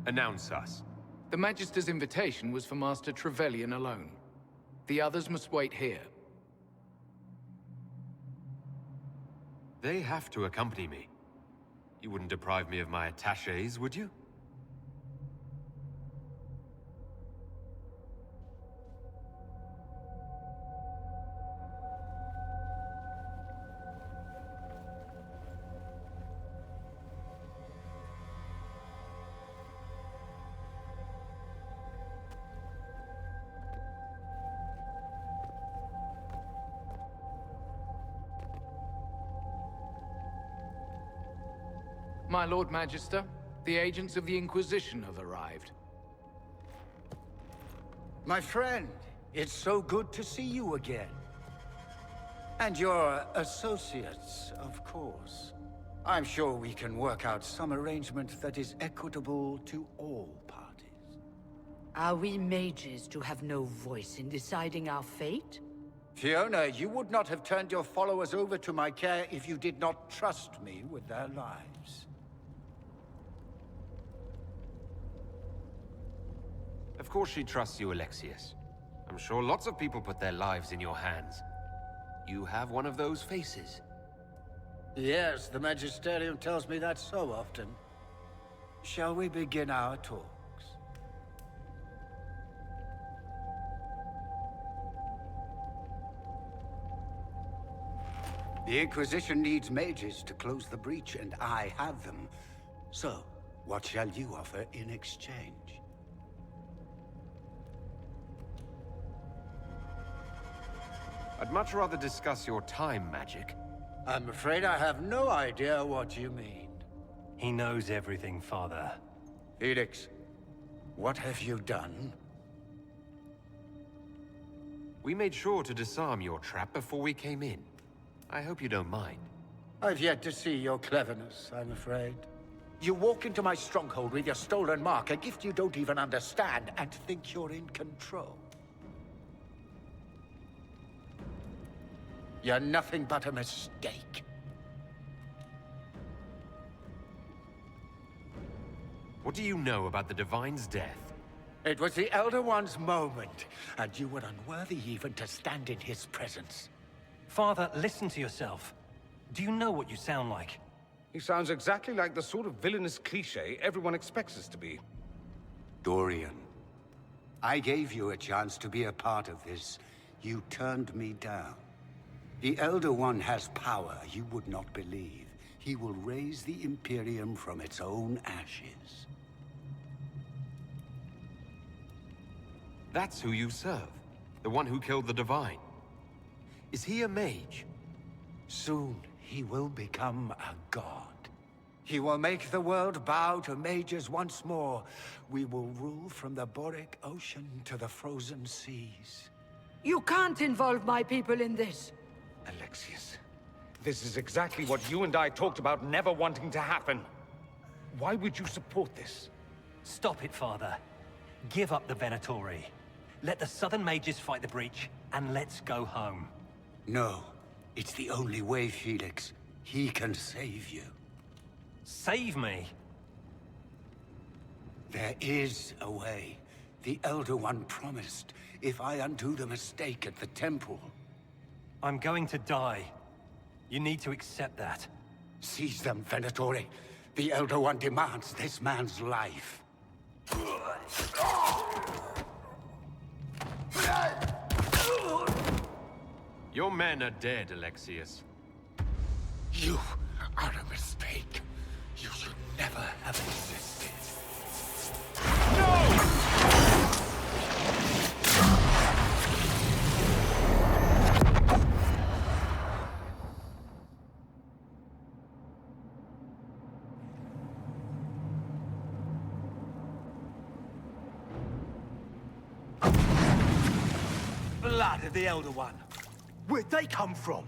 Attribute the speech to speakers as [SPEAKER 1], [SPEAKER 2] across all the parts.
[SPEAKER 1] Announce us.
[SPEAKER 2] The Magister's invitation was for Master Trevelyan alone. The others must wait here.
[SPEAKER 1] They have to accompany me. You wouldn't deprive me of my attachés, would you?
[SPEAKER 2] My Lord Magister, the agents of the Inquisition have arrived.
[SPEAKER 3] My friend, it's so good to see you again. And your associates, of course. I'm sure we can work out some arrangement that is equitable to all parties.
[SPEAKER 4] Are we mages to have no voice in deciding our fate?
[SPEAKER 3] Fiona, you would not have turned your followers over to my care if you did not trust me with their lives.
[SPEAKER 1] Of course she trusts you, Alexius. I'm sure lots of people put their lives in your hands. You have one of those faces.
[SPEAKER 3] Yes, the Magisterium tells me that so often. Shall we begin our talks? The Inquisition needs mages to close the breach, and I have them. So, what shall you offer in exchange?
[SPEAKER 1] I'd much rather discuss your time magic.
[SPEAKER 3] I'm afraid I have no idea what you mean.
[SPEAKER 5] He knows everything, Father.
[SPEAKER 3] Felix, what have you done?
[SPEAKER 1] We made sure to disarm your trap before we came in. I hope you don't mind.
[SPEAKER 3] I've yet to see your cleverness, I'm afraid. You walk into my stronghold with your stolen mark, a gift you don't even understand, and think you're in control. You're nothing but a mistake.
[SPEAKER 1] What do you know about the Divine's death?
[SPEAKER 3] It was the Elder One's moment, and you were unworthy even to stand in his presence.
[SPEAKER 5] Father, listen to yourself. Do you know what you sound like?
[SPEAKER 6] He sounds exactly like the sort of villainous cliché everyone expects us to be.
[SPEAKER 3] Dorian, I gave you a chance to be a part of this. You turned me down. The Elder One has power you would not believe. He will raise the Imperium from its own ashes.
[SPEAKER 1] That's who you serve. The one who killed the Divine. Is he a mage?
[SPEAKER 3] Soon, he will become a god. He will make the world bow to mages once more. We will rule from the Boric Ocean to the frozen seas.
[SPEAKER 4] You can't involve my people in this.
[SPEAKER 6] Alexius, this is exactly what you and I talked about never wanting to happen. Why would you support this?
[SPEAKER 5] Stop it, Father. Give up the Venatori. Let the Southern Mages fight the breach, and let's go home.
[SPEAKER 3] No, it's the only way, Felix. He can save you.
[SPEAKER 5] Save me?
[SPEAKER 3] There is a way. The Elder One promised, if I undo the mistake at the temple.
[SPEAKER 5] I'm going to die. You need to accept that.
[SPEAKER 3] Seize them, Venatori. The Elder One demands this man's life.
[SPEAKER 1] Your men are dead, Alexius.
[SPEAKER 3] You are a mistake. You should never have existed.
[SPEAKER 7] Blood of the Elder One. Where'd they come from?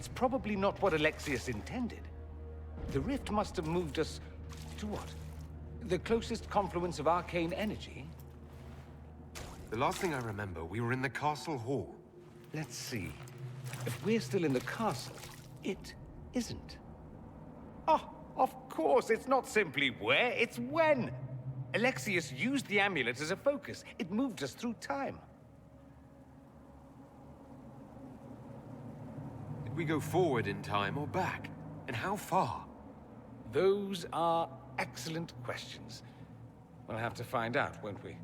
[SPEAKER 6] it's probably not what Alexius intended. The rift must have moved us to what? The closest confluence of arcane energy?
[SPEAKER 1] The last thing I remember, we were in the castle hall.
[SPEAKER 6] Let's see. If we're still in the castle, it isn't. Oh, of course, it's not simply where, it's when! Alexius used the amulet as a focus. It moved us through time.
[SPEAKER 1] Did we go forward in time or back? And how far?
[SPEAKER 6] Those are excellent questions. We'll have to find out, won't we?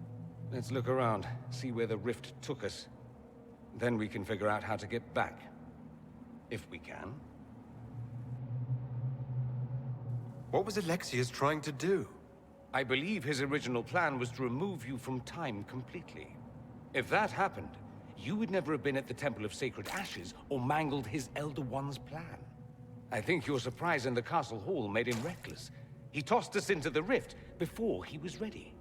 [SPEAKER 6] Let's look around, see where the rift took us. Then we can figure out how to get back. If we can.
[SPEAKER 1] What was Alexius trying to do?
[SPEAKER 6] I believe his original plan was to remove you from time completely. If that happened, you would never have been at the Temple of Sacred Ashes or mangled his Elder One's plan. I think your surprise in the castle hall made him reckless. He tossed us into the rift before he was ready.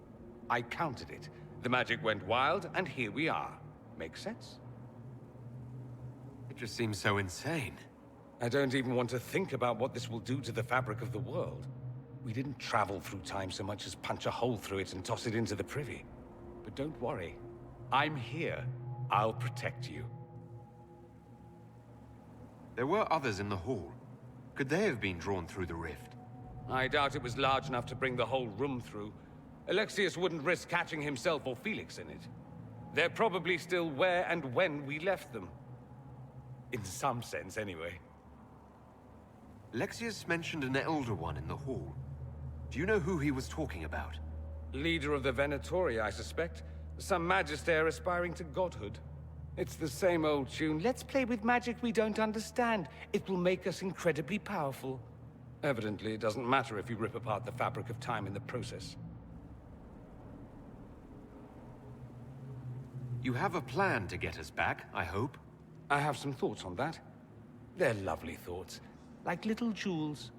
[SPEAKER 6] I counted it. The magic went wild, and here we are. Make sense?
[SPEAKER 1] It just seems so insane.
[SPEAKER 6] I don't even want to think about what this will do to the fabric of the world. We didn't travel through time so much as punch a hole through it and toss it into the privy. But don't worry. I'm here. I'll protect you.
[SPEAKER 1] There were others in the hall. Could they have been drawn through the rift?
[SPEAKER 6] I doubt it was large enough to bring the whole room through. Alexius wouldn't risk catching himself or Felix in it. They're probably still where and when we left them. In some sense, anyway.
[SPEAKER 1] Alexius mentioned an Elder One in the hall. Do you know who he was talking about?
[SPEAKER 6] Leader of the Venatori, I suspect. Some magister aspiring to godhood. It's the same old tune. Let's play with magic we don't understand. It will make us incredibly powerful. Evidently, it doesn't matter if you rip apart the fabric of time in the process.
[SPEAKER 1] You have a plan to get us back, I hope?
[SPEAKER 6] I have some thoughts on that. They're lovely thoughts, like little jewels.